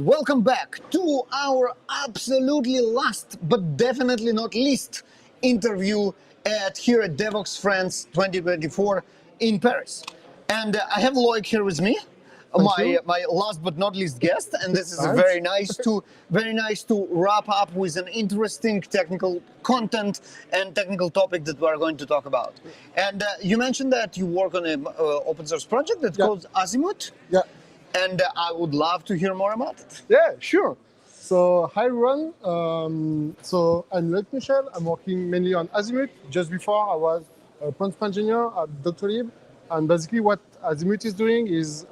welcome back to our absolutely last, but definitely not least, interview here at Devoxx France 2024 in Paris. And I have Loic here with me, my last but not least guest, and this is very nice to wrap up with an interesting technical content and technical topic that we are going to talk about. And you mentioned that you work on an open source project that's called Azimuth. Yeah. And I would love to hear more about it. Yeah, sure. So, hi everyone. So, I'm Knuchel. I'm working mainly on Azimuth. Just before, I was a principal engineer at Doctolib. And basically, what Azimuth is doing is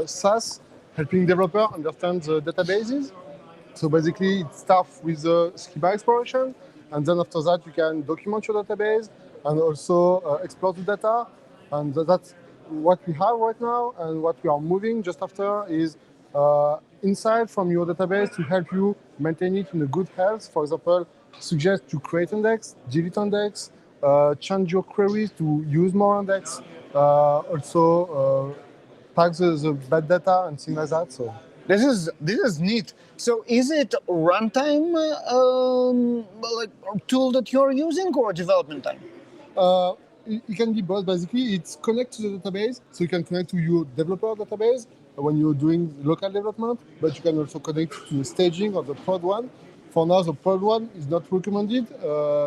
SaaS, helping developers understand the databases. So, basically, it starts with the schema exploration. And then after that, you can document your database and also explore the data. And that's what we have right now, and what we are moving just after is insight from your database to help you maintain it in a good health. For example, suggest to create index, delete index, change your queries to use more index, also tag the bad data and things like that. So this is neat. So is it runtime like tool that you're using or development time? It can be both. Basically, it's connect to the database, so you can connect to your developer database when you're doing local development, but you can also connect to the staging of the prod one. For now, the prod one is not recommended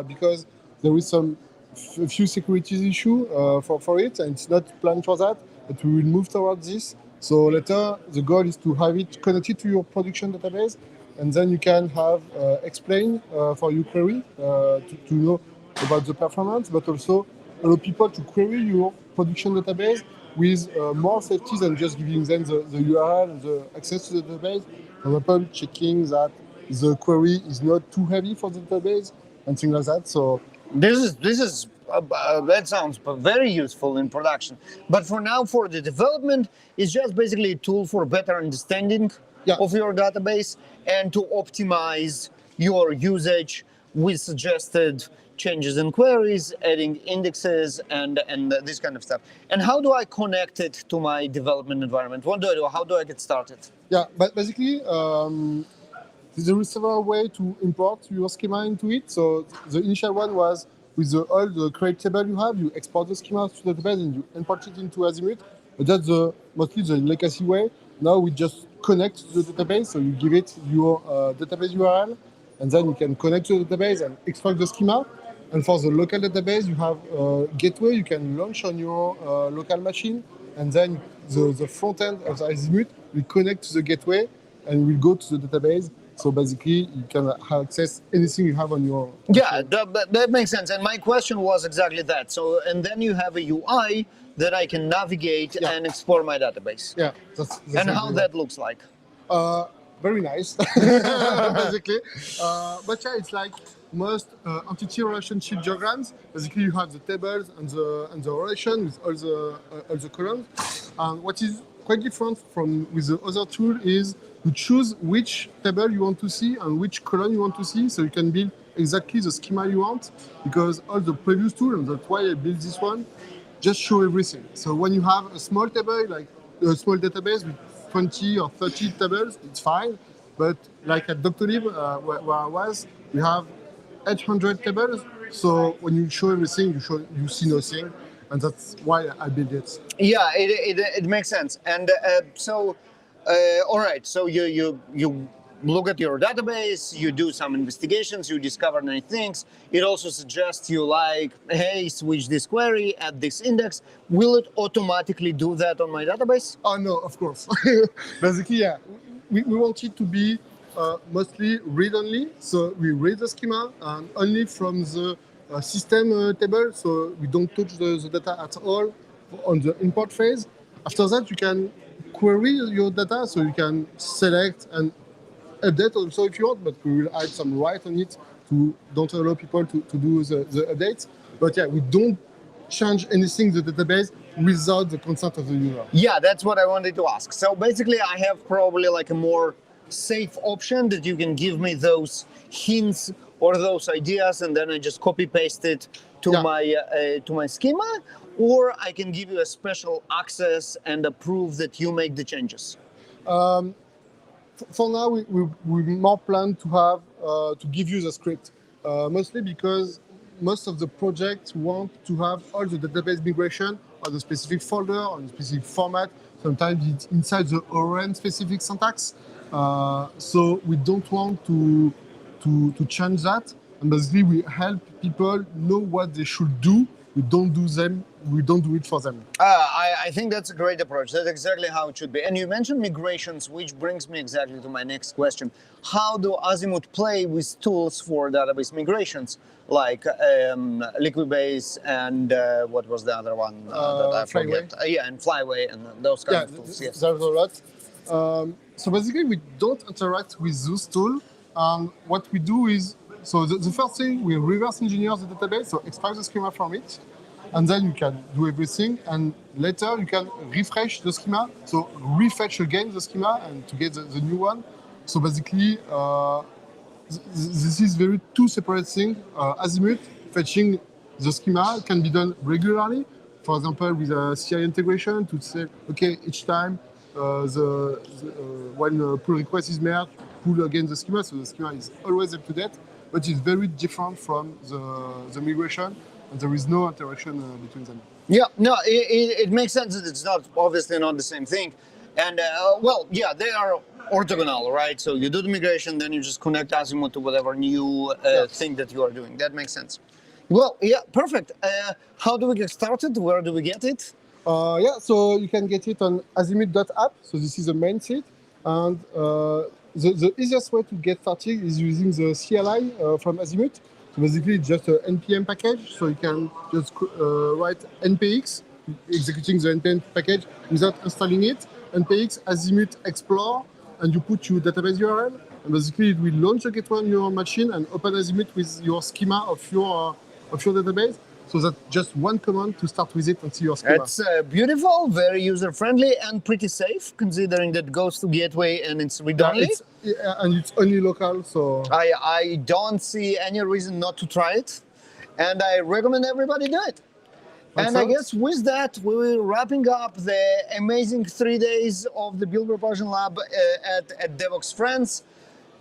because there is a few security issue for it, and it's not planned for that, but we will move towards this. So later, the goal is to have it connected to your production database, and then you can have explain for your query to know about the performance, but also allow people to query your production database with more safety than just giving them the URL and the access to the database. For example, checking that the query is not too heavy for the database and things like that. So this is that sounds very useful in production. But for now, for the development, it's just basically a tool for better understanding of your database and to optimize your usage with suggested changes in queries, adding indexes, and this kind of stuff. And how do I connect it to my development environment? What do I do? How do I get started? Yeah, but basically, there is several ways to import your schema into it. So the initial one was with all the create table you have, you export the schema to the database and you import it into Azimuth. But that's mostly the legacy way. Now we just connect to the database, so you give it your database URL, and then you can connect to the database and extract the schema. And for the local database, you have a gateway you can launch on your local machine, and then the front end of the Azimuth will connect to the gateway and will go to the database. So basically, you can access anything you have on your machine. Yeah, that makes sense. And my question was exactly that. So, and then you have a UI that I can navigate and explore my database. Yeah, that's and how that looks like. Very nice, basically. But yeah, it's like most entity relationship diagrams. Basically, you have the tables and the relation with all the columns. And what is quite different from with the other tool is you choose which table you want to see and which column you want to see, so you can build exactly the schema you want. Because all the previous tools, and that's why I built this one, just show everything. So when you have a small table, like a small database with 20 or 30 tables, it's fine. But like at Doctolib, where I was, we have 800 tables. So when you show everything, you see nothing, and that's why I built it. Yeah, it makes sense. And all right. So you look at your database, you do some investigations, you discover nice things. It also suggests you like, hey, switch this query, add this index. Will it automatically do that on my database? Oh, no, of course. Basically, yeah. We want it to be mostly read-only. So we read the schema and only from the system table. So we don't touch the data at all on the import phase. After that, you can query your data. So you can select and update also if you want, but we will add some write on it to don't allow people to do the updates. But yeah, we don't change anything in the database without the consent of the user. Yeah, that's what I wanted to ask. So basically, I have probably like a more safe option that you can give me those hints or those ideas, and then I just copy paste it to my schema, or I can give you a special access and approve that you make the changes. For now, we more plan to have to give you the script, mostly because most of the projects want to have all the database migration on a specific folder, on a specific format. Sometimes it's inside the ORM specific syntax. So we don't want to change that. And basically, we help people know what they should do. We don't do them. We don't do it for them. I think that's a great approach. That's exactly how it should be. And you mentioned migrations, which brings me exactly to my next question. How do Azimuth play with tools for database migrations, like Liquibase and what was the other one that I forget? Yeah, and Flyway and those kinds of tools. Yes, there's a lot. So basically, we don't interact with those tools. What we do is, so the first thing, we reverse engineer the database, so extract the schema from it, and then you can do everything, and later you can refresh the schema, so refetch again the schema and to get the new one. So basically, this is very two separate things. Azimuth, fetching the schema can be done regularly, for example, with a CI integration to say, okay, each time when a pull request is made, pull again the schema, so the schema is always up to date, but it's very different from the migration, and there is no interaction between them. Yeah, no, it makes sense that it's not obviously not the same thing. And well, yeah, they are orthogonal, right? So you do the migration, then you just connect Azimuth to whatever new thing that you are doing. That makes sense. Well, yeah, perfect. How do we get started? Where do we get it? So you can get it on azimuth.app. So this is the main site. And the easiest way to get started is using the CLI from Azimuth. So basically, it's just an NPM package. So you can just write npx, executing the npm package without installing it. npx azimuth explore, and you put your database URL. And basically, it will launch a gateway on your machine and open Azimuth with your schema of your database. So that's just one command to start with it and see your schema. It's beautiful, very user-friendly, and pretty safe, considering that it goes to gateway and it's read-only. And it's only local, so... I don't see any reason not to try it, and I recommend everybody do it. And I guess with that, we're wrapping up the amazing 3 days of the Build Propulsion Lab at Devoxx France.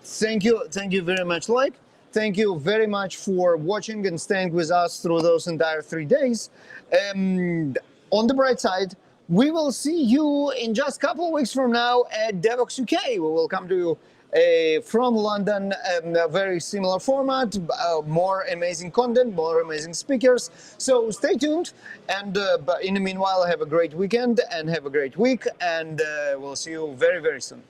Thank you very much, Like. Thank you very much for watching and staying with us through those entire 3 days. On the bright side, we will see you in just a couple of weeks from now at Devoxx UK. We will come to you from London, a very similar format, more amazing content, more amazing speakers. So stay tuned, and but in the meanwhile, have a great weekend and have a great week, and we'll see you very, very soon.